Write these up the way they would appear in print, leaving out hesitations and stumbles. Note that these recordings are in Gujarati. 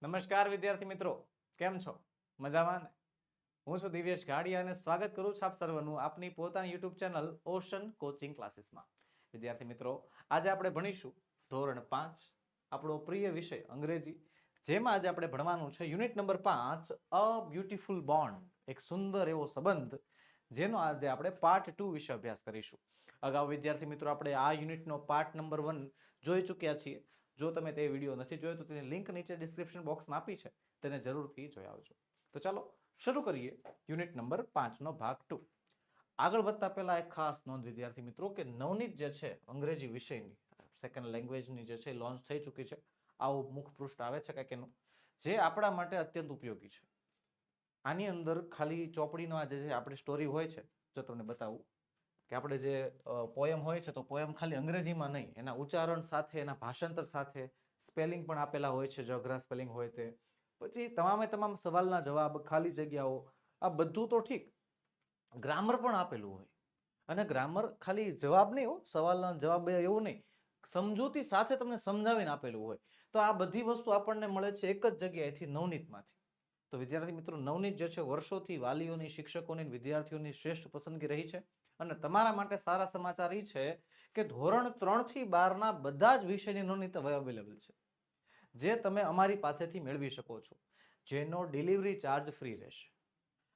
નમસ્કાર વિદ્યાર્થી મિત્રો, કેમ છો? મજામાં ને? હું છું દિવ્યેશ ગાડિયા અને સ્વાગત કરું છું આપ સર્વનું આપની પોતાની યુટ્યુબ ચેનલ ઓશન કોચિંગ ક્લાસીસમાં. વિદ્યાર્થી મિત્રો, આજે આપણે ભણીશું ધોરણ 5, આપણો પ્રિય વિષય અંગ્રેજી, જેમાં આજે આપણે ભણવાનું છે unit number 5, a beautiful bond, એક સુંદર એવો સંબંધ, જેનો આજે આપણે પાર્ટ 2 વિશે અભ્યાસ કરીશું. અગાઉ વિદ્યાર્થી મિત્રો આપણે આ યુનિટનો પાર્ટ નંબર 1 જોઈ ચૂક્યા છીએ. જો તમે તે વિડીયો નથી જોયો તો તેની લિંક નીચે ડિસ્ક્રિપ્શન બોક્સમાં આપી છે, તેને જરૂરથી જોઈ આવજો. તો ચાલો શરૂ કરીએ યુનિટ નંબર 5 નો ભાગ 2. આગળ વધતા પહેલા એક ખાસ નોંધ વિદ્યાર્થી મિત્રો કે નવનીત જે છે અંગ્રેજી વિષયની સેકન્ડ લેંગ્વેજની જે છે લોન્ચ થઈ ચૂકી છે. આવું મુખપૃષ્ઠ આવે છે કંઈક એનું, જે આપણા માટે અત્યંત ઉપયોગી છે. આની અંદર ખાલી ચોપડીનો આ જે આપણી સ્ટોરી હોય છે, જો તમને બતાવું કે આપણે જે પોયમ હોય છે તો પોયમ ખાલી અંગ્રેજીમાં નહીં, એના ઉચ્ચારણ સાથે, એના ભાષાંતર સાથે, સ્પેલિંગ પણ આપેલા હોય છે, જો અઘરા સ્પેલિંગ હોય તે, પછી તમામે તમામ સવાલના જવાબ, ખાલી જગ્યાઓ, આ બધું તો ઠીક, ગ્રામર પણ આપેલું હોય. અને ગ્રામર ખાલી જવાબ નહીં, સવાલના જવાબ એવું નહીં, સમજૂતી સાથે તમને સમજાવીને આપેલું હોય. તો આ બધી વસ્તુ આપણને મળે છે એક જ જગ્યાએથી, નવનીતમાંથી. તો વિદ્યાર્થી મિત્રો, નવનીત જે છે વર્ષોથી વાલીઓની, શિક્ષકોની, વિદ્યાર્થીઓની શ્રેષ્ઠ પસંદગી રહી છે. અને તમારા માટે સારા સમાચાર એ છે કે ધોરણ 3 થી 12 ના બધા જ વિષયની નવનીત હવે અવેલેબલ છે, જે તમે અમારી પાસેથી મેળવી શકો છો, જેનો ડિલિવરી ચાર્જ ફ્રી રહેશે.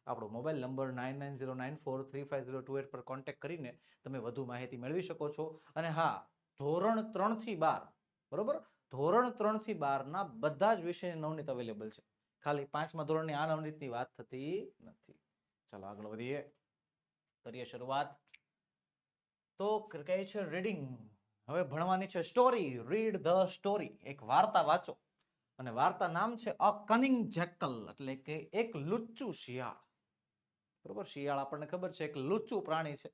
આપણો મોબાઈલ નંબર 9909435028 પર કોન્ટેક્ટ કરીને તમે વધુ માહિતી મેળવી શકો છો. અને હા, ધોરણ 3 થી 12, બરોબર, ધોરણ 3 થી 12 ના બધા જ વિષયની નવનીત અવેલેબલ છે. ખાલી 5મા ધોરણની આ નવનીતની વાત થતી નથી. ચાલો આગળ વધીએ, કરીએ શરૂઆત. તો કહે છે રીડિંગ. હવે ભણવાની છે સ્ટોરી. રીડ ધ સ્ટોરી, એક વાર્તા વાંચો. અને વાર્તા નામ છે અ કનિંગ જેકલ, એટલે કે એક લુચ્ચું શિયાળ. બરોબર, શિયાળ આપણને ખબર છે એક લુચ્ચું પ્રાણી છે.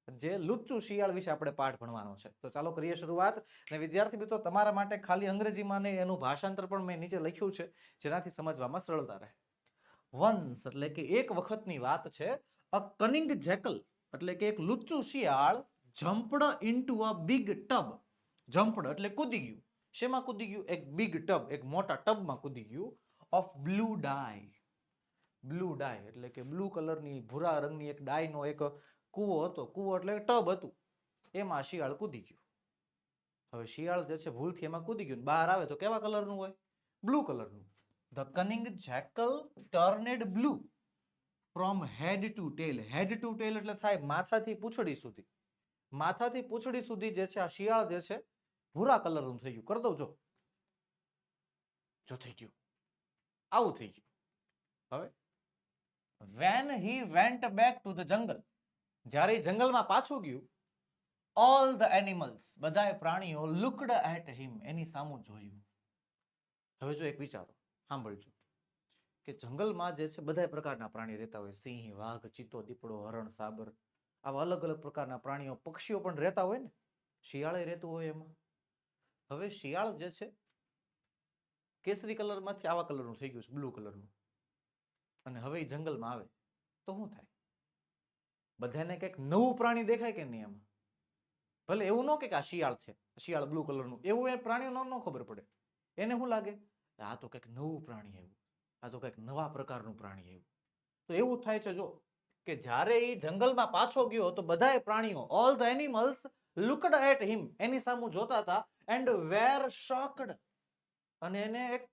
જે લુચ્ચું શિયાળ વિશે આપણે પાઠ ભણવાનો છે. તો ચાલો કરીએ શરૂઆત. અને વિદ્યાર્થી મિત્રો, તમારા માટે ખાલી અંગ્રેજીમાં નહીં, એનું ભાષાંતર પણ મેં નીચે લખ્યું છે, જેનાથી સમજવામાં સરળતા રહે. વન્સ એટલે કે એક વખતની વાત છે. અ કનિંગ જેકલ એટલે કે એક લુચ્ચું શિયાળ jumped into a big tub. Jumped એટલે કૂદી ગયું. શેમાં કૂદી ગયું? એક બિગ ટબ, એક મોટા ટબમાં કૂદી ગયું. Of blue dye. Blue dye એટલે કે બ્લુ કલરની, ભૂરા રંગની એક ડાયનો એક કૂવો હતો. કૂવો એટલે ટબ હતું, એમાં શિયાળ કૂદી ગયું. હવે શિયાળ જે છે ભૂલથી એમાં કૂદી ગયું, બહાર આવે તો કેવા કલરનું હોય? બ્લુ કલરનું. The cunning jackal turned blue from head to tail. Head to tail એટલે થાય માથાથી પૂંછડી સુધી. માથાથી પૂંછડી સુધી જે છે આ શિયાળ જે છે ભૂરા કલરનું થઈ ગયું. કરી દઉં જો થઈ ગયું, આવું થઈ ગયું. હવે when he went back to the jungle, જ્યારે જંગલમાં પાછું ગયું, all the animals, બધાય પ્રાણીઓ looked at him, એની સામું જોયું. હવે જો એક વિચારો, સાંભળજો, કે જંગલમાં જે છે બધા પ્રકારના પ્રાણી રહેતા હોય, સિંહ, વાઘ, ચિત્તો, દીપડો, હરણ, સાબર, આવા અલગ અલગ પ્રકારના પ્રાણીઓ, પક્ષીઓ પણ રહેતા હોય ને, શિયાળે રહેતું હોય એમાં. હવે શિયાળ જે છે કેસરી કલરમાંથી આવા કલરનું થઈ ગયું છે, બ્લુ કલરનું. અને હવે એ જંગલમાં આવે તો શું થાય? બધાને કંઈક નવું પ્રાણી દેખાય કે નહીં એમાં? ભલે એવું ન કે આ શિયાળ છે, શિયાળ બ્લુ કલરનું, એવું એ પ્રાણીઓ ન ખબર પડે. એને શું લાગે? આ તો કંઈક નવું પ્રાણી આવ્યું, આ તો કંઈક નવા પ્રકારનું પ્રાણી આવ્યું. તો એવું થાય છે જો, કે જ્યારે એ જંગલમાં પાછો ગયો તો બધાય પ્રાણીઓ, all the animals looked at him, એની સામે જોતા હતા, એન્ડ વેર શોકડ, અને એને એક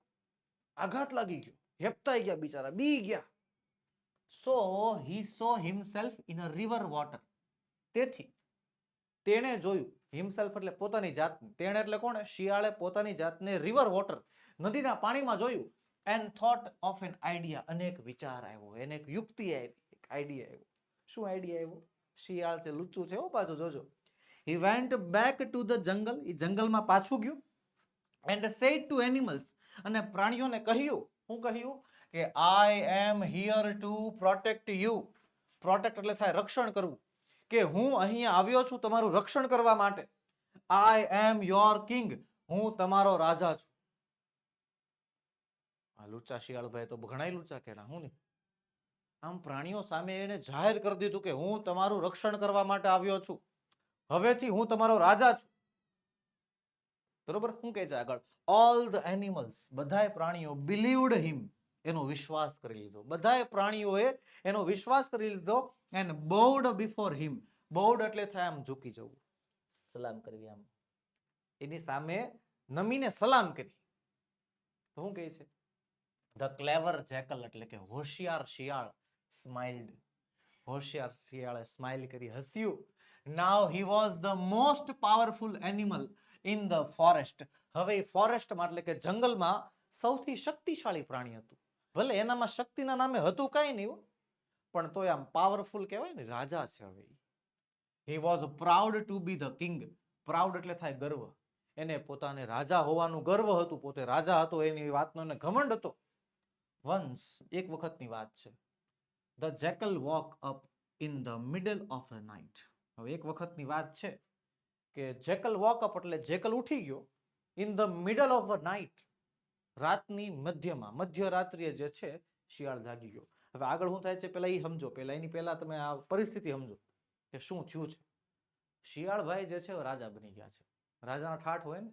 આઘાત લાગી ગયો, હેપતાઈ ગયા બિચારા, બી ગયા. So he saw himself in a river water. તેથી તેણે જોયું, હિમસેલ્ફ એટલે પોતાની જાતને, તેણે એટલે કોણે? શિયાળે પોતાની જાતને રિવર વોટર, નદીના પાણીમાં જોયું. And thought of an idea, અને એક વિચાર આવ્યો, એને એક યુક્તિ આવી, એક આઈડિયા આવ્યો. શું આઈડિયા આવ્યો? શિયાળ છે, લુચ્ચું છે, હો પાછું જોજો. He went back to the jungle, એ જંગલમાં પાછું ગયું. એન્ડ સેડ ટુ એનિમલ્સ, અને પ્રાણીઓને કહ્યું, શું કહ્યું? કે I am here to protect you. Protect એટલે થાય રક્ષણ કરવું, કે હું અહીંયા આવ્યો છું તમારું રક્ષણ કરવા માટે. આઈ એમ યોર કિંગ, હું તમારો રાજા છું. આ લુચ્ચા શિયાળ ભાઈ તો ઘણા લુચ્ચા કેડા, હું નહીં. આમ પ્રાણીઓ સામે એને જાહેર કરી દીધું કે હું તમારું રક્ષણ કરવા માટે આવ્યો છું, હવેથી હું તમારો રાજા છું. બરોબર. શું કહે છે આગળ? ઓલ ધ એનિમલ્સ, બધાય પ્રાણીઓ, બિલીવડ હિમ, એનો વિશ્વાસ કરી લીધો. બધાય પ્રાણીઓએ એનો વિશ્વાસ કરી લીધો. એન્ડ બોવડ બિફોર હિમ. બોવડ એટલે થાય આમ ઝૂકી જવું, સલામ કરવી, આમ એની સામે નમીને સલામ કરી. તો શું કહે છે? ધ ક્લેવર જેકલ એટલે કે હોશિયાર શિયાળ સ્માઇલ્ડ. હોશિયાર શિયાળે સ્માઇલ કરી, હસ્યું. Now he was the most powerful animal in the forest. હવે ફોરેસ્ટમાં એટલે કે જંગલમાં સૌથી શક્તિશાળી પ્રાણી હતું. ભલે એનામાં શક્તિના નામે હતું કાંઈ નહીં, પણ તોય આમ પાવરફુલ કહેવાય ને, રાજા છે. હવે he was proud to B the king. Proud એટલે થાય ગર્વ. એને પોતાને રાજા હોવાનું ગર્વ હતું, પોતે રાજા હતો એની વાતનો એને ઘમંડ હતો. વન્સ, એક વખતની વાત છે. The jackal woke up in the middle of a night. હવે એક વખતની વાત છે કે જેકલ વોક અપ એટલે જેકલ ઉઠી ગયો in the middle of a night, રાતની મધ્યમાં, મધ્યરાત્રિએ જે છે શિયાળ જાગી ગયો. હવે આગળ શું થાય છે પેલા એ સમજો, પેલા એની પહેલા તમે આ પરિસ્થિતિ સમજો કે શું થયું છે. શિયાળ ભાઈ જે છે રાજા બની ગયા છે. રાજાનો ઠાઠ હોય ને,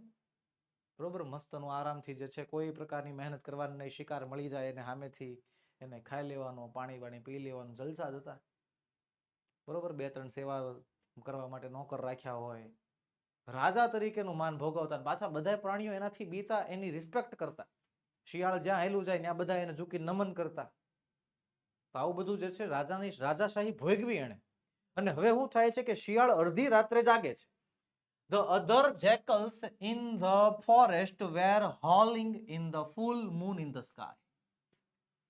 બરોબર, મસ્તનું આરામથી જે છે કોઈ પ્રકારની મહેનત કરવાની નહીં, શિકાર મળી જાય એને સામેથી એને ખાઈ લેવાનો, પાણી વાણી પી લેવાનું, જલસા જ હતા. બરોબર, 2-3 સેવા કરવા માટે નોકર રાખ્યા હોય, રાજા તરીકેનું માન ભોગવતા. પાછા બધા પ્રાણીઓ એનાથી બીતા, એની રિસ્પેક્ટ કરતા. શિયાળ જ્યાં હેલું જાય ત્યાં બધા એને ઝૂકી નમન કરતા. તો આવું બધું જે છે રાજાની રાજાશાહી ભોગવી એને. અને હવે શું થાય છે કે શિયાળ અડધી રાત્રે જાગે છે. The other jackals in the forest were howling in the full moon in the sky.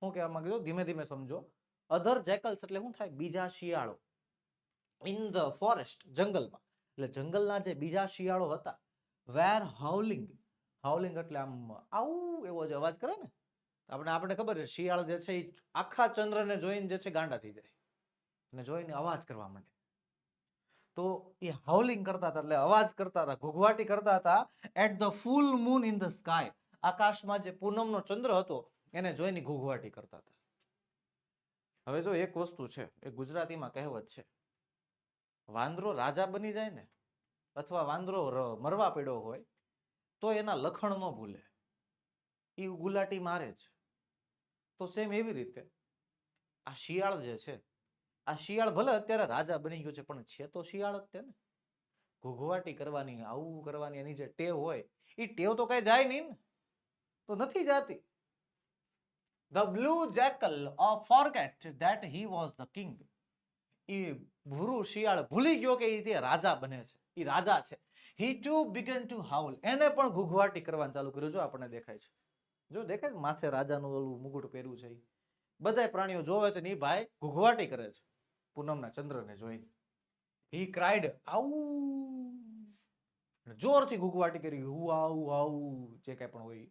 હું કહેવા માંગુ છું, ધીમે ધીમે સમજો. અધર જેકલ્સ એટલે શું થાય? બીજા શિયાળો. ઇન ધ ફોરેસ્ટ, જંગલમાં, એટલે જંગલના જે બીજા શિયાળો હતા. વેર હાઉલિંગ. હાઉલિંગ એટલે આમ આવું એવો જ અવાજ કરે ને. આપણે ખબર છે શિયાળ જે છે એ આખા ચંદ્રને જોઈને જે છે ગાંડા થઈ જાય અને જોઈને અવાજ કરવા માંડે. તો એ હાઉલિંગ કરતા હતા, એટલે અવાજ કરતા હતા, ઘૂઘવાટી કરતા હતા. At the full moon in the sky. આકાશમાં જે પૂનમનો ચંદ્ર હતો એને જોઈને ઘૂઘવાટી કરતા હતા. હવે જો એક વસ્તુ છે, એ ગુજરાતીમાં કહેવત છે, વાંદરો રાજા બની જાય ને, અથવા વાંદરો મરવા પડ્યો હોય તો એના લખણ ન ભૂલે, એ ગુલાટી મારે જ. તો સેમ એવી રીતે આ શિયાળ જે છે, આ શિયાળ ભલે અત્યારે રાજા બની ગયો છે, પણ છે તો શિયાળ જ તે ને. ઘૂઘવાટી કરવાની, આવું કરવાની એની જે ટેવ હોય, એ ટેવ તો કઈ જાય નહીં ને, તો નથી જાતી. The blue jackal forget that he was the king. એ ભૂરું શિયાળ ભૂલી ગયો કે એ રાજા બને છે, એ રાજા છે. He too began to howl. એને પણ ઘૂઘવાટી કરવાનું ચાલુ કર્યું. જો આપણને દેખાય છે, જો દેખાય છે માથે રાજાનું ઓલું મુગુટ પહેર્યું છે, બધા પ્રાણીઓ જોવે છે ને એ ભાઈ ઘૂઘવાટી કરે છે પૂનમના ચંદ્રને જોઈને. He cried, આવું, જોરથી ઘૂઘવાટી કરી, હું આવું આવું જે કઈ પણ હોય.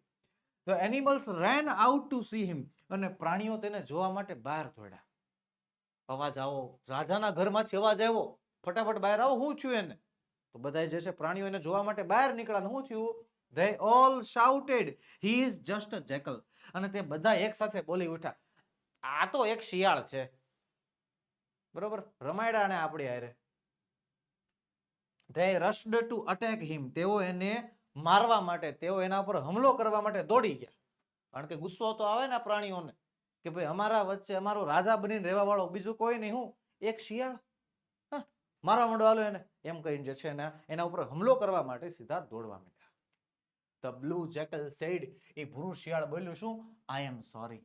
The animals ran out to see him. અને પ્રાણીઓ તેને જોવા માટે બહાર દોડ્યા. અવાજ આવો, રાજાના ઘરમાંથી અવાજ આવ્યો, ફટાફટ બહાર આવો, શું થયું એને? તો બધા જે છે પ્રાણીઓ એને જોવા માટે બહાર નીકળ્યા. શું થયું? They all shouted, he is just a jackal. અને તે બધા એક સાથે બોલી ઉઠ્યા, આ તો એક શિયાળ છે. બરોબર, રમાયડા ને આપણી હારે. They rushed to attack him. તેઓ એને મારવા માટે, તેઓ એના પર હુમલો કરવા માટે દોડી ગયા. કારણ કે ગુસ્સો તો આવે ને પ્રાણીઓને કે ભાઈ અમારા વચ્ચે અમારો રાજા બનીને રહેવા વાળો બીજું કોઈ નહીં, હું એક શિયાળ, મારવા માંડો હાલો એને, એમ કરીને જે છે એના ઉપર હુમલો કરવા માટે સીધા દોડવા માંડ્યા. The blue jackal said, એ ભૂરું શિયાળ બોલ્યું શું? I am sorry,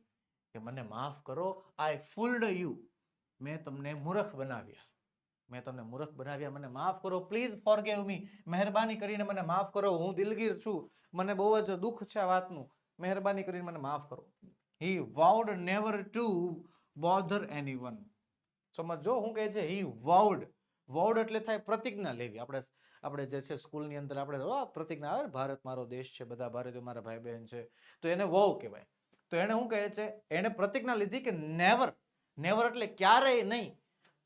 કે મને માફ કરો. I fooled you. મેં તમને મૂર્ખ બનાવ્યા, મેં તમને મૂર્ખ બનાવ્યા, મને માફ કરો. પ્લીઝ ફોરગિવ મી. મહેરબાની કરીને મને માફ કરો. હું દિલગીર છું, મને બહુ જ દુઃખ છે આ વાતનું, મહેરબાની કરીને મને માફ કરો. He vowed never to bother anyone. સમજો શું કહે છે? He vowed. vowed એટલે થાય પ્રતિજ્ઞા લેવી. આપણે જે છે સ્કૂલની અંદર આપણે પ્રતિજ્ઞા આવે, ભારત મારો દેશ છે, બધા ભારતીયો મારા ભાઈ બહેન છે, તો એને vow કહેવાય. તો એને શું કહે છે? એને પ્રતિજ્ઞા લીધી કે નેવર, નેવર એટલે ક્યારેય નહીં,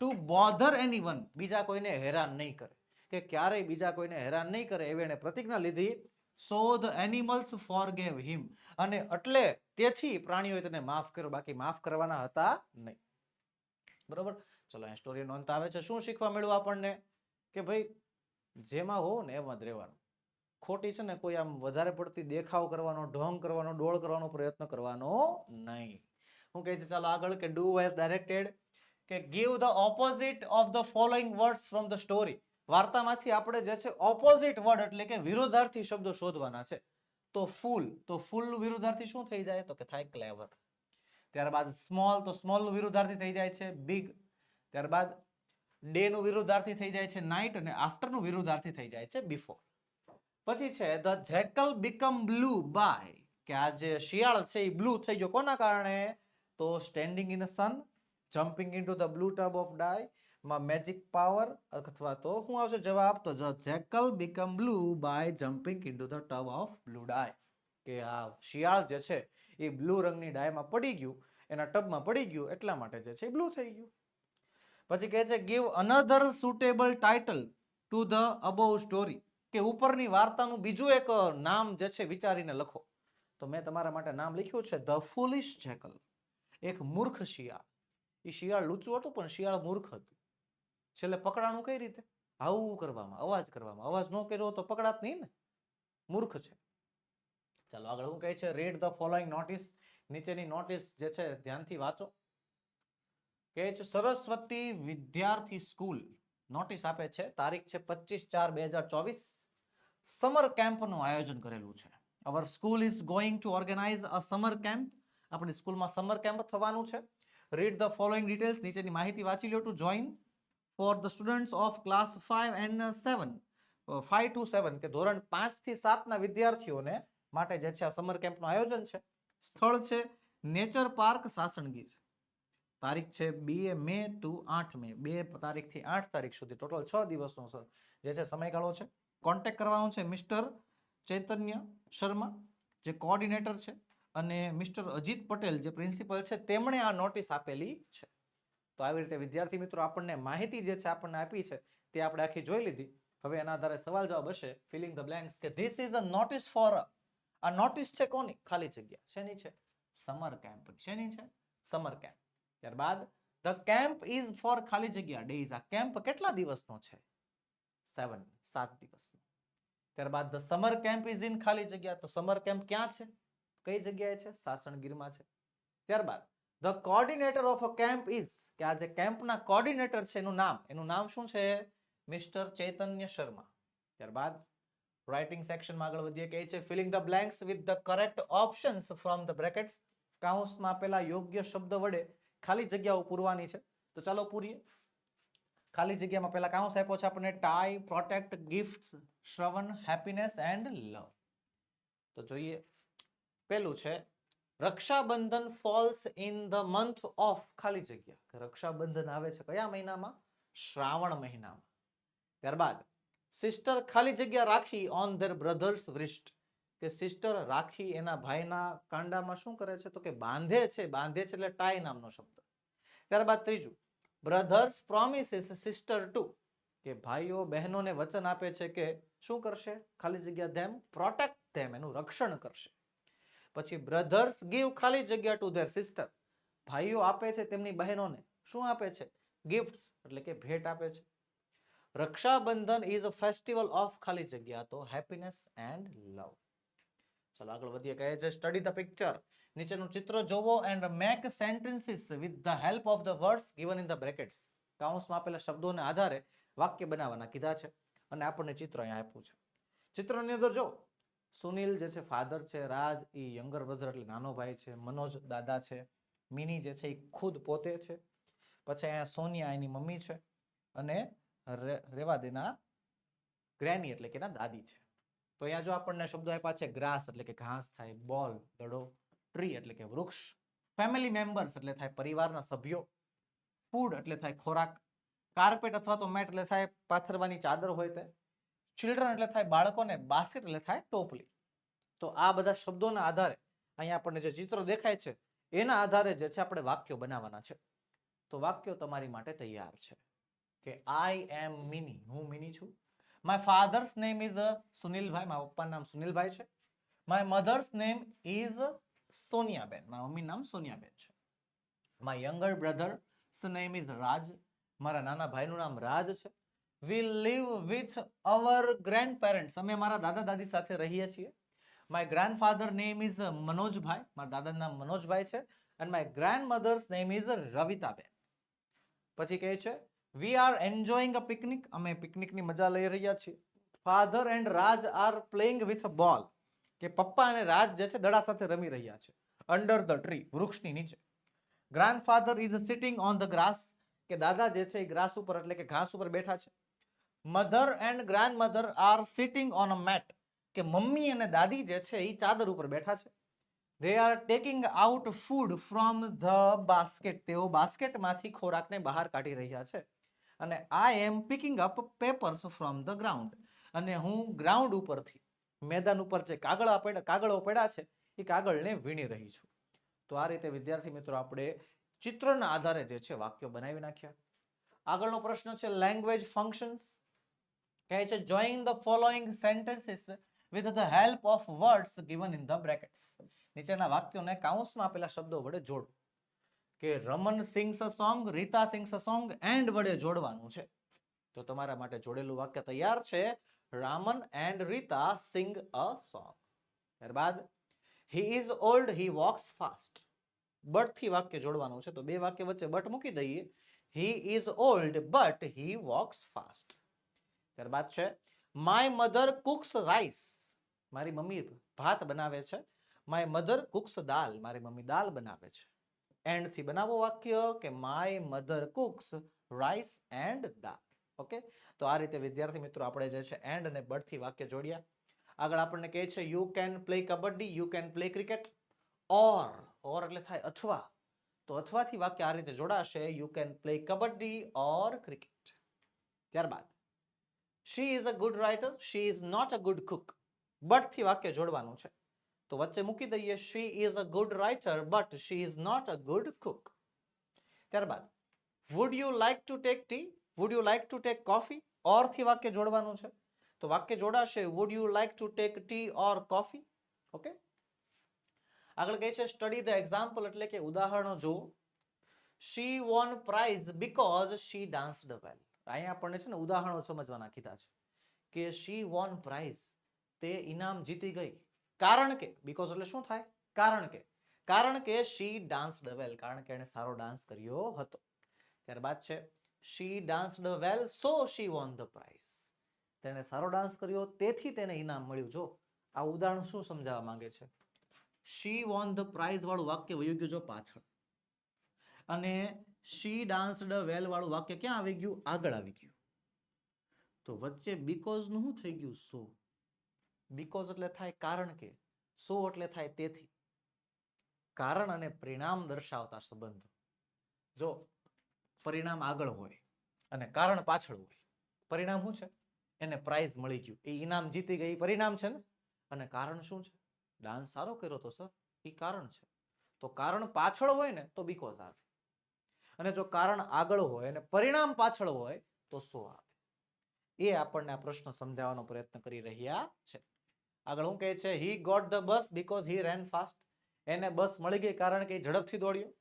ટુ બોધર એનીવન, બીજા કોઈને હેરાન નહીં કરે, કે ક્યારેય બીજા કોઈને હેરાન નહીં કરે એવી એને પ્રતિજ્ઞા લીધી. So the animals forgave him. અને એટલે તેથી પ્રાણીઓએ તેને માફ કર્યો, બાકી માફ કરવાના હતા નહીં. બરોબર, ચલો અહીં સ્ટોરીનો અંત આવે છે. શું શીખવા મળ્યું આપણને? કે ભાઈ જેમાં હો ને એમાં જ રહેવાનું. ખોટી છે ને કોઈ આમ વધારે પડતી દેખાવ કરવાનો, ઢોંગ કરવાનો, ડોળ કરવાનો પ્રયત્ન કરવાનો નહીં. હું કહે છે ચાલો આગળ કે ડુ એઝ ડાયરેક્ટેડ, કે give the opposite of the following words from the story. વાર્તામાંથી આપણે જે છે ઓપોઝિટ વર્ડ એટલે કે વિરોધાર્થી શબ્દો શોધવાના છે. તો ફૂલ, તો ફૂલનું વિરોધાર્થી શું થઈ જાય? તો કે થાય ક્લેવર. ત્યારબાદ સ્મોલ, તો સ્મોલનું વિરોધાર્થી થઈ જાય છે બિગ. ત્યારબાદ ડે નું વિરોધાર્થી થઈ જાય છે નાઇટ, અને આફ્ટરનું વિરોધાર્થી થઈ જાય છે બિફોર. પછી છે the jackal become blue by, કે આ જે શિયાળ છે એ બ્લુ થઈ ગયો કોના કારણે? તો standing in the sun, jumping into the blue tub of dye માં મેજિક પાવર, અથવા તો શું આવશે જવાબ? તો the jackal become blue by jumping into the tub of blue dye, કે આ શિયાળ જે છે એ બ્લુ રંગની ડાયમાં પડી ગયું, એના ટબમાં પડી ગયું, એટલા માટે જે છે એ બ્લુ થઈ ગયું. પછી કહે છે give another suitable title to the above story, કે ઉપરની વાર્તાનું બીજું એક નામ જે છે વિચારીને લખો. તો મેં તમારા માટે નામ લખ્યું છે ધ ફૂલિશ જેકલ, એક મૂર્ખ શિયાળ. એ શિયાળ લૂચું હતું પણ શિયાળ મૂર્ખ હતું. છેલ્લે પકડાણું કઈ રીતે? આવું કરવામાં, અવાજ કરવામાં. અવાજ ન કર્યો તો પકડાત નહીં ને, મૂર્ખ છે. ચાલો આગળ હું કહે છે રીડ ધ ફોલોઈંગ નોટિસ, નીચેની નોટિસ જે છે ધ્યાનથી વાંચો. કહે છે સરસ્વતી વિદ્યાર્થી સ્કૂલ નોટિસ આપે છે, તારીખ છે 25/4/2024. સમર કેમ્પનું આયોજન કરેલું છે. Our school is going to organise a summer camp, આપણી સ્કૂલમાં સમર કેમ્પ થવાનું છે. રીડ ધ ફોલોઈંગ ડિટેલ્સ, નીચેની માહિતી વાંચી લો. To join for the students of class 5 and 7, 5 to 7, કે ધોરણ 5 થી 7 ના વિદ્યાર્થીઓને માટે જે છે આ સમર કેમ્પનું આયોજન છે. સ્થળ છે નેચર પાર્ક સાસણગીર. તારીખ છે 2 મે ટુ 8 મે, 2 તારીખથી 8 તારીખ સુધી, ટોટલ 6 દિવસનો જે છે સમયગાળો છે. કોન્ટેક્ટ કરવાનો છે મિસ્ટર ચૈતન્ય શર્મા જે કોઓર્ડિનેટર છે, અને મિસ્ટર અજીત પટેલ જે પ્રિન્સિપલ છે, તેમણે આ નોટિસ આપેલી છે. તો આવી રીતે વિદ્યાર્થી મિત્રો આપણને માહિતી જે છે આપણને આપી છે તે આપણે આખી જોઈ લીધી. હવે એના આધારે સવાલ જવાબ હશે ફિલિંગ ધ બ્લેન્ક્સ, કે this is a notice for, આ નોટિસ છે કોની? ખાલી જગ્યા. શેની છે? Summer camp. શેની છે? Summer camp. ત્યારબાદ ધ કેમ્પ ઇઝ ફોર ખાલી જગ્યા ડેઝ, આ કેમ્પ કેટલા દિવસનો છે? 7 દિવસનો. ત્યારબાદ the summer camp is in ખાલી જગ્યા, તો સમર કેમ્પ ક્યાં છે? કઈ જગ્યાએ છે? સાસણગીરમાં છે. ત્યારબાદ the coordinator of a camp is, કે આ જે કેમ્પના કોઓર્ડિનેટર છે એનું નામ શું છે? મિસ્ટર ચૈતન્ય શર્મા. ત્યારબાદ રાઇટિંગ સેક્શનમાં આગળ વધીએ, કહે છે feeling the blanks with the correct options from the brackets, કૌંસમાં આપેલા યોગ્ય શબ્દ વડે ખાલી જગ્યાઓ પૂરવાની છે. તો ચાલો પૂરીએ. ખાલી જગ્યામાં પહેલા કૌંસ આપ્યો છે આપણને tie, protect, gifts, Shravan, happiness and love. તો જોઈએ, પેલું છે Rakshabandhan falls in the month of ખાલી જગ્યા, રક્ષાબંધન આવે છે કયા મહિનામાં? શ્રાવણ મહિનામાં. ત્યારબાદ સિસ્ટર ખાલી જગ્યા રાખી ઓન ધેર બ્રધર્સ વ્રિસ્ટ, કે સિસ્ટર રાખી એના ભાઈના કાંડામાં શું કરે છે? તો કે બાંધે છે. બાંધે છે એટલે ટાઈ નામનો શબ્દ. ત્યારબાદ ત્રીજું બ્રધર્સ પ્રોમિસીસ સિસ્ટર ટુ, કે ભાઈઓ બહેનોને વચન આપે છે કે શું કરશે? ખાલી જગ્યા ધેમ પ્રોટેક્ટ ધેમ, એનું રક્ષણ કરશે. પછી બ્રધર્સ ગીવ ખાલી જગ્યા ટુ ધેર સિસ્ટર, ભાઈઓ આપે છે તેમની બહેનોને શું આપે છે? ગિફ્ટ્સ, એટલે કે ભેટ આપે છે. Rakshabandhan is a festival of ખાલી જગ્યા, તો હેપીનેસ એન્ડ લવ. ચાલો આગળ વધીએ, કહે છે સ્ટડી ધ પિક્ચર, નીચેનું ચિત્ર જોવો and make sentences with the help of the words given in the brackets, કૌંસમાં આપેલા શબ્દોને આધારે વાક્ય બનાવવાના કીધા છે, અને આપણને ચિત્ર અહીંયા આપ્યું છે. ચિત્રની અંદર જો સુનિલ જે છે ફાધર છે, રાજ એ યંગર બ્રધર એટલે નાનો ભાઈ છે, મનોજ દાદા છે, મિની જે છે એ ખુદ પોતે છે, પછી અહીંયા સોનિયા એની મમ્મી છે, અને રેવાદેના ગ્રેની એટલે કે એના દાદી છે. તો અહીંયા જો આપણને શબ્દો આપ્યા છે ગ્રાસ એટલે કે ઘાસ થાય, બોલ દડો, ટ્રી એટલે કે વૃક્ષ, ફેમિલી મેમ્બર્સ એટલે થાય પરિવારના સભ્યો, ફૂડ એટલે થાય ખોરાક, કાર્પેટ અથવા તો મેટ એટલે થાય પાથરવાની ચાદર હોય તે, ચિલ્ડ્રન એટલે થાય બાળકોને, બાસ્કેટ એટલે થાય ટોપલી. તો આ બધા શબ્દોના આધારે અહીંયા આપણને જે ચિત્રો દેખાય છે એના આધારે જે છે આપણે વાક્યો બનાવવાના છે. તો વાક્યો તમારી માટે તૈયાર છે કે આઈ એમ મિની, હું મિની છું. My father's name is Sunilbhai, મારા પપ્પાનું નામ સુનિલભાઈ છે. My mother's name is Soniyaben, મારા મમ્મીનું નામ સોનિયાબેન છે. My younger brother's name is Raj, મારા નાના ભાઈનું નામ રાજ છે. We live with our grandparents. અમે મારા દાદા દાદી સાથે રહીએ છીએ. My grandfather name is Manojbhai. મારા દાદાનું નામ મનોજભાઈ છે. અને માય ગ્રેન્ડમધર્સ નેમ ઇઝ રવિતાબેન. પછી કહે છે we are enjoying a picnic. અમે પિકનિકની મજા લઈ રહ્યા છીએ. Father and Raj are playing with a બોલ. કે પપ્પા અને રાજ જે છે દડા સાથે રમી રહ્યા છે અંડર ધ ટ્રી, વૃક્ષની નીચે. Grandfather is sitting on the grass. કે દાદા જે છે એ ગ્રાસ ઉપર એટલે કે ઘાસ ઉપર બેઠા છે. Mother and grandmother are sitting on a mat. કે મમ્મી અને દાદી જે છે એ ચાદર ઉપર બેઠા છે. they are taking out food from the basket. તેઓ બાસ્કેટમાંથી ખોરાકને બહાર કાઢી રહ્યા છે. અને I am picking up papers from the ground. અને હું ગ્રાઉન્ડ ઉપરથી, મેદાન ઉપર જે કાગળો પડ્યા છે એ કાગળને વીણી રહી છું. તો આ રીતે વિદ્યાર્થી મિત્રો આપણે ચિત્રના આધારે જે છે વાક્યો બનાવી નાખ્યા. આગળનો પ્રશ્ન છે લેંગ્વેજ ફંક્શન્સ. કહે છે join the following sentences with the help of words given in the brackets. નીચેના વાક્યોને કાઉન્સમાં આપેલા શબ્દો વડે જોડો. કે Raman sings a song, Rita sings a song and વડે જોડવાનું છે. તો તમારા માટે જોડેલું વાક્ય તૈયાર છે. Raman and Rita sing a song. ત્યારબાદ he is old, he walks fast. But થી વાક્ય જોડવાનું છે. તો બે વાક્ય વચ્ચે બટ મૂકી દઈએ. he is old but he walks fast. ત્યારબાદ છે my mother cooks rice. મારી મમ્મી ભાત બનાવે છે. my mother cooks દાલ. મારી મમ્મી દાલ બનાવે છે. એન્ડ થી બનાવો વાક્ય કે my mother cooks rice and dal. Okay, તો આ રીતે વિદ્યાર્થી મિત્રો આપણે જે છે એન્ડ અને બટ થી વાક્ય જોડ્યા. આગળ આપણને કહે છે you can play kabaddi, you can play cricket. Or એટલે થાય અથવા. તો અથવાથી વાક્ય આ રીતે જોડાશે you can play kabaddi or cricket. ત્યારબાદ she is a good writer, she is not a good cook. But થી વાક્ય જોડવાનું છે. તો વચ્ચે મૂકી દઈએ she is a good writer but she is not a good cook. ત્યારબાદ would you like to take tea, would you like to take coffee. ઓર થી વાક્ય જોડવાનું છે. તો વાક્ય જોડાશે would you like to take tea or coffee. Okay, આગળ કહે છે સ્ટડી ધ એક્ઝામ્પલ એટલે કે ઉદાહરણો જો. she won prize because she danced well. અહીંયા આપણને છે ને ઉદાહરણો સમજવાના કીધા છે કે she won prize, તે ઇનામ જીતી ગઈ. કારણ કે બીકોઝ એટલે શું થાય? કારણ કે she danced well, કારણ કે એણે સારો ડાન્સ કર્યો હતો. ત્યારબાદ છે she danced well so she won the prize. તેણે સારો ડાન્સ કર્યો તેથી તેને ઇનામ મળ્યું. જો આ ઉદાહરણ શું સમજાવવા માંગે છે? she won the prize વાળું વાક્ય વયું ગયું જો પાછળ, અને she danced well વાળું વાક્ય ક્યાં આવી ગયું? આગળ આવી ગયું. તો વચ્ચે બીકોઝ નું શું થઈ ગયું? સો. બીકોઝ એટલે થાય કારણ કે, સો એટલે થાય તેથી. કારણ અને પરિણામ દર્શાવતા સંબંધો. જો પરિણામ આગળ હોય અને કારણ પાછળ હોય. પરિણામ શું છે? એને પ્રાઇઝ મળી ગયું, એ ઇનામ જીતી ગઈ, પરિણામ છે ને. અને કારણ શું છે? ડાન્સ સારો કર્યો તો સર, એ કારણ છે. તો કારણ પાછળ હોય ને તો બીકોઝ આવે, અને જો કારણ આગળ હોય અને પરિણામ પાછળ હોય તો સો આવે. એ આપણને આ પ્રશ્ન સમજાવવાનો પ્રયત્ન કરી રહ્યા છે. આગળ હું કહે છે he got the bus because he ran fast. એને બસ મળી ગઈ કારણ કે ઝડપથી દોડ્યો.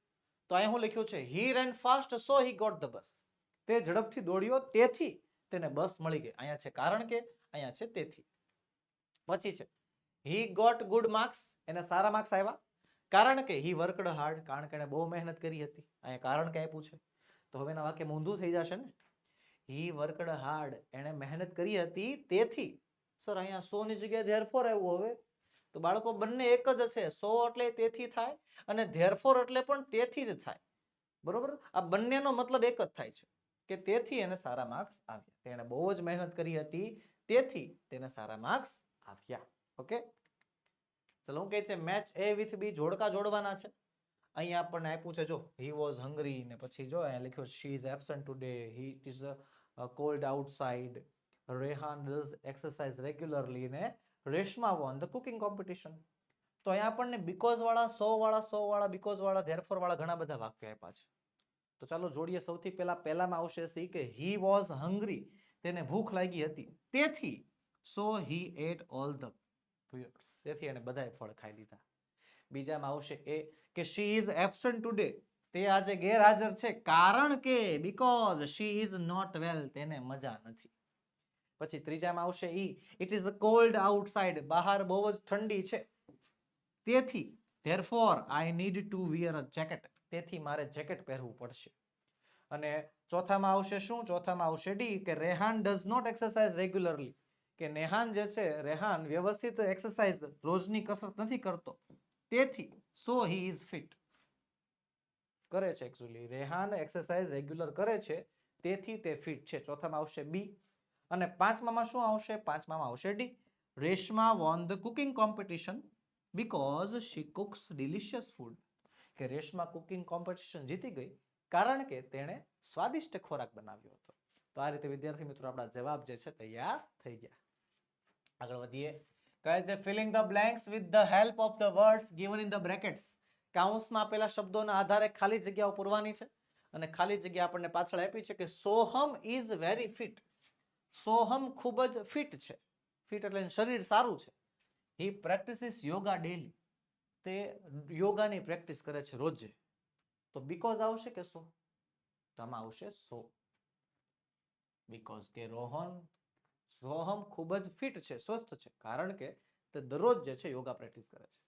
તો અહીંયા હું લખ્યું છે he ran fast so he got the bus. તે ઝડપથી દોડ્યો તેથી તેને બસ મળી ગઈ. અહીંયા છે કારણ કે, અહીંયા છે તેથી. પછી છે he got good marks. એને સારા માર્ક્સ આવ્યા કારણ કે he worked hard, કારણ કે એને બહુ મહેનત કરી હતી. અહીંયા કારણ કે આપ્યું છે તો હવે એના વાક્ય ઊંધું થઈ જશે ને. he worked hard, એને મહેનત કરી હતી તેથી. સર અહીંયા સો ની જગ્યાએ therefore આવ્યું. હવે તો બાળકો બંને એક જ છે. સો એટલે તેથી થાય અને therefore એટલે પણ તેથી જ થાય. બરોબર, આ બંનેનો મતલબ એક જ થાય છે કે તેથી એને સારા માર્ક્સ આવ્યા. તેણે બહુ જ મહેનત કરી હતી તેથી તેને સારા માર્ક્સ આવ્યા. ઓકે, ચલો હું કહે છે મેચ એ વિથ બી, જોડકા જોડવાના છે. અહીંયા આપણને આપ્યું છે જો he was hungry ને પછી જો અહીંયા લખ્યું she is absent today, he is cold outside, Rehan does exercise regularly ને Reshma won the cooking competition. તો અહીંયા આપણને because વાળા, so વાળા, because વાળા, therefore વાળા ઘણા બધા વાક્યો આપ્યા છે. તો ચાલો જોડીએ. સૌથી પહેલામાં આવશે સી કે he was hungry, તેને ભૂખ લાગી હતી તેથી so he ate all the fruits, તેથી એને બધાય ફળ ખાઈ લીધા. બીજામાં આવશે એ કે she is absent today, તે આજે ગેરહાજર છે કારણ કે because she is not well, તેને મજા નથી. પછી ત્રીજામાં આવશે ઈ, ઇટ ઇઝ કોલ્ડ આઉટસાઇડ, બહાર બહુ જ ઠંડી છે, તેથી therefore I need to wear a jacket, તેથી મારે જેકેટ પહેરવું પડશે. અને ચોથામાં આવશે શું? ચોથામાં આવશે ડી, કે Rehan does not exercise regularly, કે નેહાન જે છે, રેહાન વ્યવસ્થિત એક્સરસાઇઝ રોજની કસરત નથી કરતો, તેથી so he is fit, કરે છે એકચ્યુઅલી રેહાન એક્સરસાઇઝ રેગ્યુલર કરે છે તેથી તે ફિટ છે. ચોથામાં આવશે બી. અને પાંચમામાં શું આવશે? પાંચમામાં આવશે D, Reshma won the cooking competition because she cooks delicious food, કે રેશમા કુકિંગ કોમ્પિટિશન જીતી ગઈ કારણ કે તેણે સ્વાદિષ્ટ ખોરાક બનાવ્યો હતો. તો આ રીતે વિદ્યાર્થી મિત્રો આપણા જવાબ જે છે તૈયાર થઈ ગયા. આગળ વધીએ. કહે છે feeling the blanks with the help of the words given in the brackets, કૌંસમાં આપેલા શબ્દોના આધારે ખાલી જગ્યાઓ પૂરવાની છે. અને ખાલી જગ્યા આપણને પાછળ આપી છે કે Soham is very fit, Soham ખૂબ જ ફિટ છે, ફિટ એટલે શરીર સારું છે. હી પ્રેક્ટિસિસ યોગા ડેલી, તે યોગાની પ્રેક્ટિસ કરે છે રોજે. તો બીકોઝ આવશે કે સો? તો આમાં આવશે સો, બીકોઝ કે સોહમ ખૂબ જ ફિટ છે, સ્વસ્થ છે, કારણ કે તે દરરોજ જે છે યોગા પ્રેક્ટિસ કરે છે.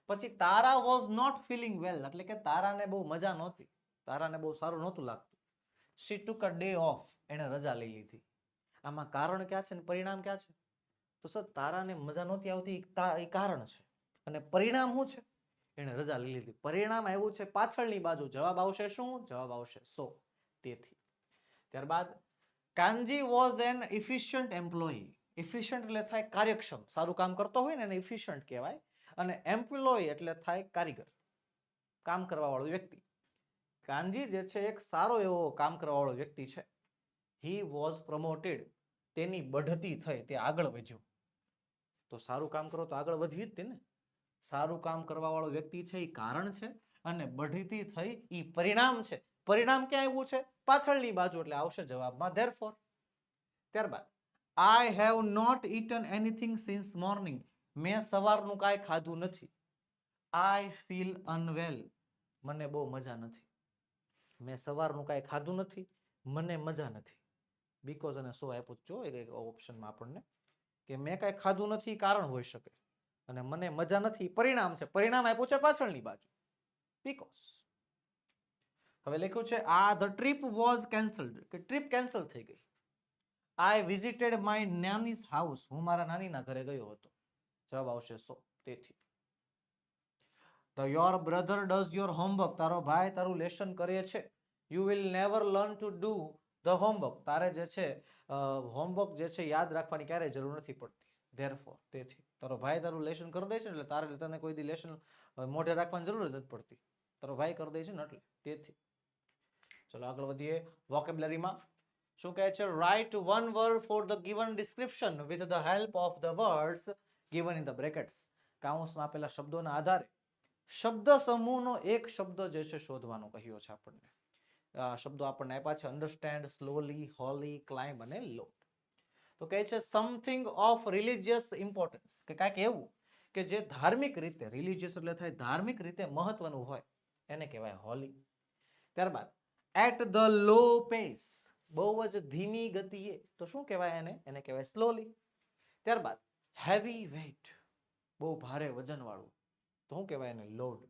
પછી તારા વોઝ નોટ ફીલિંગ વેલ, એટલે કે તારાને બહુ મજા નહોતી, તારાને બહુ સારું નહોતું લાગતું. શી ટુક અ ડે ઓફ, એને રજા લઈ લીધી. આમાં કારણ ક્યાં છે ને પરિણામ ક્યાં છે? તો સર તારાને મજા નહોતી આવતી એ કારણ છે, અને પરિણામ શું છે? એને રજા લઈ લીધી. પરિણામ આવ્યું છે પાછળની બાજુ. જવાબ આવશે શું? જવાબ આવશે સો, તેથી. ત્યારબાદ Kanji was an efficient employee, efficient એટલે થાય કાર્યક્ષમ, સારું કામ કરતો હોય ને એને ઇફિશિયન્ટ કહેવાય. અને એમ્પ્લોય એટલે થાય કારીગર, કામ કરવા વાળો વ્યક્તિ. કાનજી જે છે એક સારો એવો કામ કરવા વાળો વ્યક્તિ છે. હી વોઝ પ્રમોટેડ, તેની બઢતી થઈ, તે આગળ વધ્યો. તો સારું કામ કરો તો આગળ વધવી જ તે ને. સારું કામ કરવા વાળો વ્યક્તિ છે એ કારણ છે, અને બઢતી થઈ એ પરિણામ છે. પરિણામ ક્યાં આવ્યું છે? પાછળની બાજુ, એટલે આવશે જવાબમાં therefore. ત્યારબાદ I have not eaten anything since morning, મેં સવારનું કાંઈ ખાધું નથી. I feel unwell, મને બહુ મજા નથી. મેં સવારનું કાંઈ ખાધું નથી, મને મજા નથી. બીકોઝ અને સો આપ્યું જો એક ઓપ્શનમાં આપણને, કે મેં કાંઈ ખાધું નથી કારણ હોઈ શકે, અને મને મજા નથી પરિણામ છે. પરિણામ આપ્યું છે પાછળની બાજુ, બીકોઝ. હવે લખ્યું છે આ ધ ટ્રીપ વોઝ કેન્સલ્ડ, કે ટ્રીપ કેન્સલ થઈ ગઈ. આઈ વિઝિટેડ માય નાનીઝ હાઉસ, હું મારા નાનીના ઘરે ગયો હતો. જવાબ આવશે સો, તેથી. તો your brother does your homework, તારો ભાઈ તારું લેસન કરે છે. You will never learn to do the homework, તારે જે છે હોમવર્ક જે છે યાદ રાખવાની ક્યારેય જરૂર નથી પડતી. ધેરફોર, તેથી. તારો ભાઈ તારું લેસન કરી દે છે એટલે તારે તને કોઈ દી લેસન મોઢે રાખવાની જરૂર જ નથી પડતી, તારો ભાઈ કરી દે છે ને એટલે, તેથી. ચલો આગળ વધીએ. વોકેબ્લરીમાં શું કહે છે? Write one word for the given description with the help of the words given in the brackets, કૌંસમાં આપેલા શબ્દોના આધારે શબ્દ સમૂહનો એક શબ્દ જે છે શોધવાનો કહ્યો છે આપણને. શબ્દો આપણને આપ્યા છે અન્ડરસ્ટેન્ડ, સ્લોલી, હોલી, ક્લાઇમ્બ અને લોડ. તો કહે છે સમથિંગ ઓફ રિલિજિયસ ઇમ્પોર્ટન્સ, કે કાંઈક એવું કે જે ધાર્મિક રીતે, રિલિજિયસ એટલે થાય ધાર્મિક રીતે મહત્વનું હોય, એને કહેવાય હોલી. ત્યારબાદ એટ ધ લો પેસ, બહુ જ ધીમી ગતિએ, તો શું કહેવાય એને? એને કહેવાય સ્લોલી. ત્યારબાદ હેવી વેઇટ, બહુ ભારે વજન વાળું, તો શું કહેવાય એને? લોડ.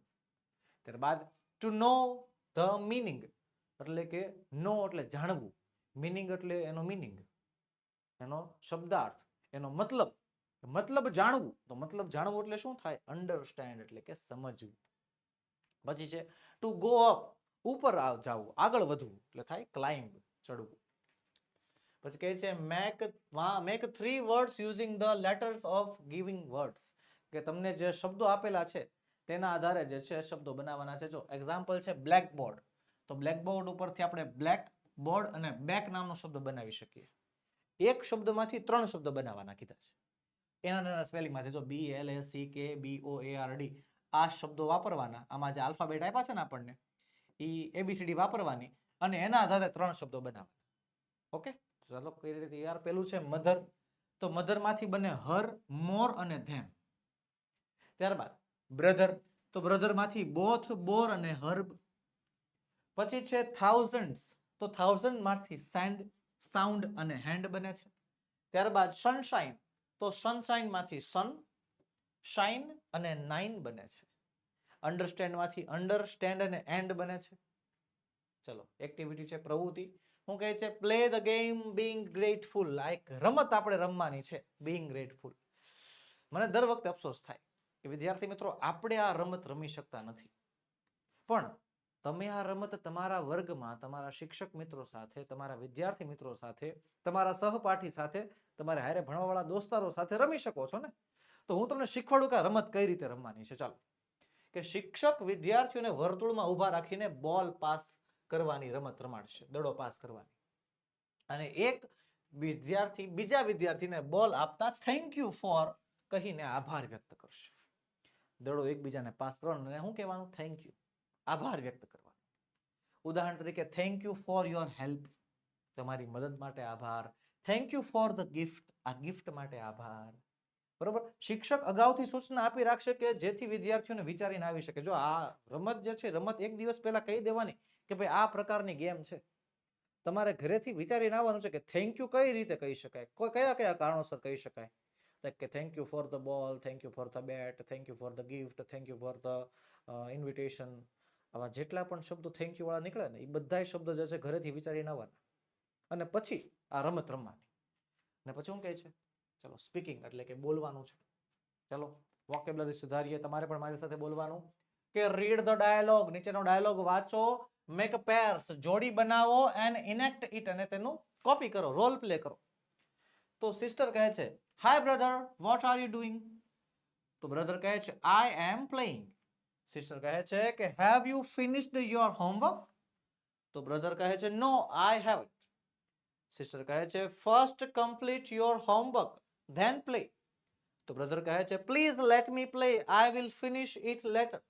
ત્યારબાદ ટુ નો ધ મીનિંગ, એટલે કે નો એટલે જાણવું, મીનિંગ એટલે એનો મીનિંગ, એનો શબ્દાર્થ, એનો મતલબ, મતલબ જાણવું. તો મતલબ જાણવું એટલે શું થાય? અન્ડરસ્ટેન્ડ એટલે કે સમજવું. પછી છે ટુ ગો અપ, ઉપર જવું, આગળ વધવું, એટલે થાય ક્લાઇમ્બ, ચડવું. પછી કહે છે make 3 words using the letters of giving words, કે તમને જે શબ્દો આપેલા છે તેના આધારે જે છે શબ્દો બનાવવાના છે. જો એક્ઝામ્પલ છે બ્લેક બોર્ડ, તો બ્લેક બોર્ડ ઉપરથી આપણે બ્લેક બોર્ડ અને બેક નામનો શબ્દ બનાવી શકીએ. એક શબ્દમાંથી 3 શબ્દ બનાવવાના કીધા છે. એના સ્પેલિંગમાંથી જો BLACKBOARD આ શબ્દો વાપરવાના. આમાં જે આલ્ફાબેટ આપ્યા છે ને આપણને, એ ABCD વાપરવાની, અને એના આધારે 3 શબ્દો બનાવવાના. ઓકે, ચાલો કઈ રીતે યાર. પેલું છે મધર, તો મધરમાંથી બને હર, મોર અને ધેમ. ત્યારબાદ બ્રધર, તો બ્રધરમાંથી બોથ, બોર અને હર્બ. પછી છે થાઉઝન્ડ્સ, તો થાઉઝન્ડ માંથી સેન્ડ, સાઉન્ડ અને હેન્ડ બને છે. ત્યારબાદ સનશાઇન, તો સનશાઇન માંથી સન, શાઇન અને નાઇન બને છે. અન્ડરસ્ટેન્ડ માંથી અન્ડરસ્ટેન્ડ અને એન્ડ બને છે. ચલો, એક્ટિવિટી છે, પ્રવૃત્તિ. હું કહે છે play the game being grateful. આ એક રમત આપણે રમવાની છે, બીંગ ગ્રેટફુલ. મને દર વખતે અફસોસ થાય કે વિદ્યાર્થી મિત્રો આપણે આ રમત રમી શકતા નથી. પણ તમે આ રમત તમારા વર્ગમાં તમારા શિક્ષક મિત્રો સાથે, તમારા વિદ્યાર્થી મિત્રો સાથે, તમારા સહપાઠી સાથે, તમારે હારે ભણવાવાળા દોસ્તારો સાથે રમી શકો છો ને. તો હું તમને શીખવાડું કે આ રમત કઈ રીતે રમવાની છે. ચાલો, કે શિક્ષક વિદ્યાર્થીઓને વર્તુળમાં ઊભા રાખીને બોલ પાસ કરવાની રમત રમાડશે, દડો પાસ કરવાની. અને એક વિદ્યાર્થી બીજા વિદ્યાર્થીને બોલ આપતા થેન્ક યુ ફોર કહીને આભાર વ્યક્ત કરશે. દડો એકબીજાને પાસ કરવાનો અને શું કહેવાનું? થેન્ક યુ, આભાર વ્યક્ત કરવાનો. ઉદાહરણ તરીકે thank you for your help, તમારી મદદ માટે આભાર. Thank you for the gift, આ ગિફ્ટ માટે આભાર. બરોબર. શિક્ષક અગાઉથી સૂચના આપી રાખશે કે જેથી વિદ્યાર્થીઓને વિચારીને આવી શકે. જો આ રમત જે છે, રમત એક દિવસ પહેલા કહી દેવાની કે ભાઈ આ પ્રકારની ગેમ છે. તમારે ઘરેથી વિચારીને આવવાનું છે કે થેન્ક યુ કઈ રીતે કહી શકાય, કયા કયા કારણોસર કહી શકાય. કે thank you for the ball, thank you for the bat, thank you for the gift, thank you for the invitation. આવા જેટલા પણ શબ્દો થેન્ક યુ વાળા નીકળે ને એ બધા શબ્દો જે છે ઘરેથી વિચારીને આવવાના. અને પછી આ રમત રમવાની. અને પછી શું કહે છે? ચલો, સ્પીકિંગ એટલે કે બોલવાનું છે. ચલો, વોકેબ્યુલરી સુધારીએ. તમારે પણ મારી સાથે બોલવાનું કે રીડ ધ ડાયલોગ, નીચેનો ડાયલોગ વાંચો, મેક પેર્સ, જોડી બનાવો, એન્ડ ઇનેક્ટ ઇટ, અને તેનું કોપી કરો, રોલ પ્લે કરો. તો સિસ્ટર કહે છે hi brother, what are you doing? તો બ્રધર કહે છે આઈ એમ પ્લેઇંગ. સિસ્ટર કહે છે કે have you finished your homework? તો બ્રધર કહે છે નો આઈ હેવન્ટ. સિસ્ટર કહે છે first complete your homework then play. તો બ્રધર કહે છે please let me play, I will finish it later.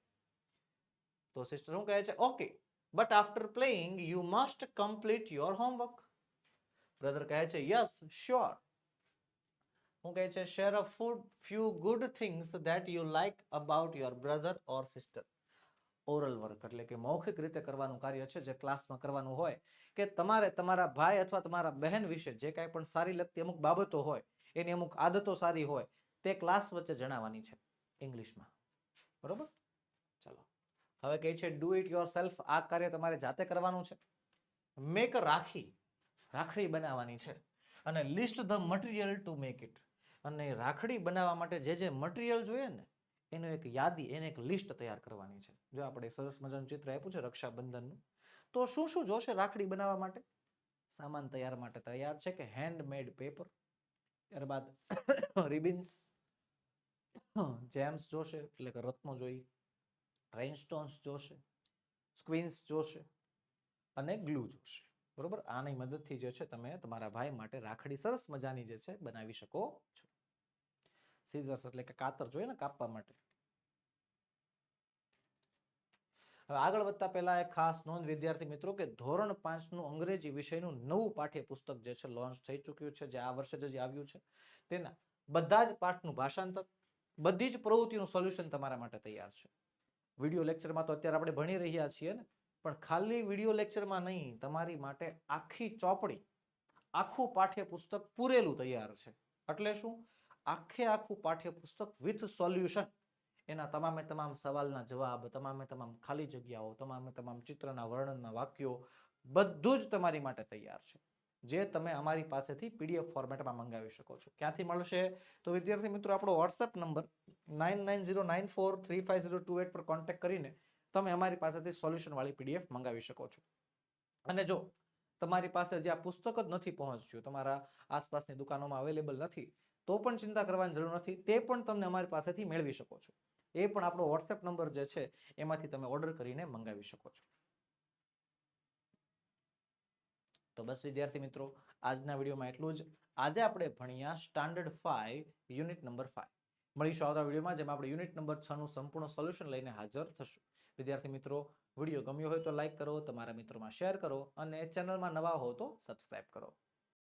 તો સિસ્ટર શું કહે છે okay, but after playing you must complete your homework. Brother કહે છે યસ શ્યોર. શું કહે છે share a few good things that you like about your brother or sister. Oral work એટલે કે મૌખિક રીતે કરવાનું કાર્ય છે, જે ક્લાસમાં કરવાનું હોય. કે તમારે તમારા ભાઈ અથવા તમારા બહેન વિશે જે કાંઈ પણ સારી લગતી અમુક બાબતો હોય, એની અમુક આદતો સારી હોય, તે ક્લાસ વચ્ચે જણાવવાની છે ઇંગ્લિશમાં. બરોબર. ચાલો, હવે કહે છે ડુ ઇટ યોર સેલ્ફ. આ કાર્ય તમારે જાતે કરવાનું છે. મેક રાખી, રાખડી બનાવવાની છે. અને list the material to make it. અને રાખડી બનાવવા માટે જે જે મટીરિયલ જોઈએ ને એનું એક યાદી, એને એક લિસ્ટ તૈયાર કરવાની છે. જો આપણે સરસ મજાનું ચિત્ર આપ્યું છે રક્ષાબંધનનું, તો શું શું જોશે રાખડી બનાવવા માટે? સામાન તૈયાર માટે તૈયાર છે કે હેન્ડમેડ પેપર, ત્યારબાદ રિબિન્સ, જેમ્સ જોશે એટલે કે રત્નો જોઈએ, રેઇનસ્ટોન્સ જોશે, સ્ક્વીન્સ જોશે અને ગ્લુ જોશે. બરોબર. આની મદદથી જે છે તમે તમારા ભાઈ માટે રાખડી સરસ મજાની જે છે બનાવી શકો છો. સીઝર્સ એટલે કે કાતર જોઈએ ને કાપવા માટે. હવે આગળ વધતા પહેલા એક ખાસ નોંધ વિદ્યાર્થી મિત્રો કે ધોરણ 5 નું અંગ્રેજી વિષયનું નવું પાઠ્યપુસ્તક જે છે લોન્ચ થઈ ચૂક્યું છે, જે આ વર્ષે જ આવ્યું છે. તેના બધા જ પાઠનું ભાષાંતર, બધી જ પ્રવૃત્તિનું સોલ્યુશન તમારા માટે તૈયાર છે. વિડિયો લેક્ચરમાં તો અત્યારે આપણે ભણી રહ્યા છીએ ને, પણ ખાલી વિડિયો લેક્ચરમાં નહીં, તમારી માટે આખી ચોપડી, આખું પાઠ્યપુસ્તક પૂરેલું તૈયાર છે. એટલે શું? આખે આખું પાઠ્યપુસ્તક વિથ સોલ્યુશન. એના તમામે તમામ સવાલના જવાબ, તમામે તમામ ખાલી જગ્યાઓ, તમામે તમામ ચિત્રના વર્ણનના વાક્યો, બધું જ તમારી માટે તૈયાર છે, જે તમે અમારી પાસેથી પીડીએફ ફોર્મેટમાં મંગાવી શકો છો. ક્યાંથી મળશે? તો વિદ્યાર્થી મિત્રો આપણો વોટ્સએપ નંબર 9909435028 પર કોન્ટેક્ટ કરીને તમે અમારી પાસેથી સોલ્યુશન વાળી પીડીએફ મંગાવી શકો છો. અને જો તમારી પાસે જે આ પુસ્તક જ નથી પહોંચ્યું, તમારા આસપાસની દુકાનોમાં અવેલેબલ નથી, તો પણ ચિંતા કરવાની જરૂર નથી. તે પણ તમને અમારી પાસેથી મેળવી શકો છો. એ પણ આપણો વોટ્સએપ નંબર જે છે એમાંથી તમે ઓર્ડર કરીને મંગાવી શકો છો. તો બસ વિદ્યાર્થી મિત્રો, આજના વિડીયોમાં એટલું જ. આજે આપણે ભણ્યા સ્ટાન્ડર્ડ 5 યુનિટ નંબર 5. મળીશું આવતા વિડીયોમાં, જેમાં આપણે યુનિટ નંબર 6 નું સંપૂર્ણ સોલ્યુશન લઈને હાજર થશું. વિદ્યાર્થી મિત્રો, વિડીયો ગમ્યો હોય તો લાઈક કરો, તમારા મિત્રોમાં શેર કરો અને ચેનલમાં નવા હો તો સબસ્ક્રાઇબ કરો.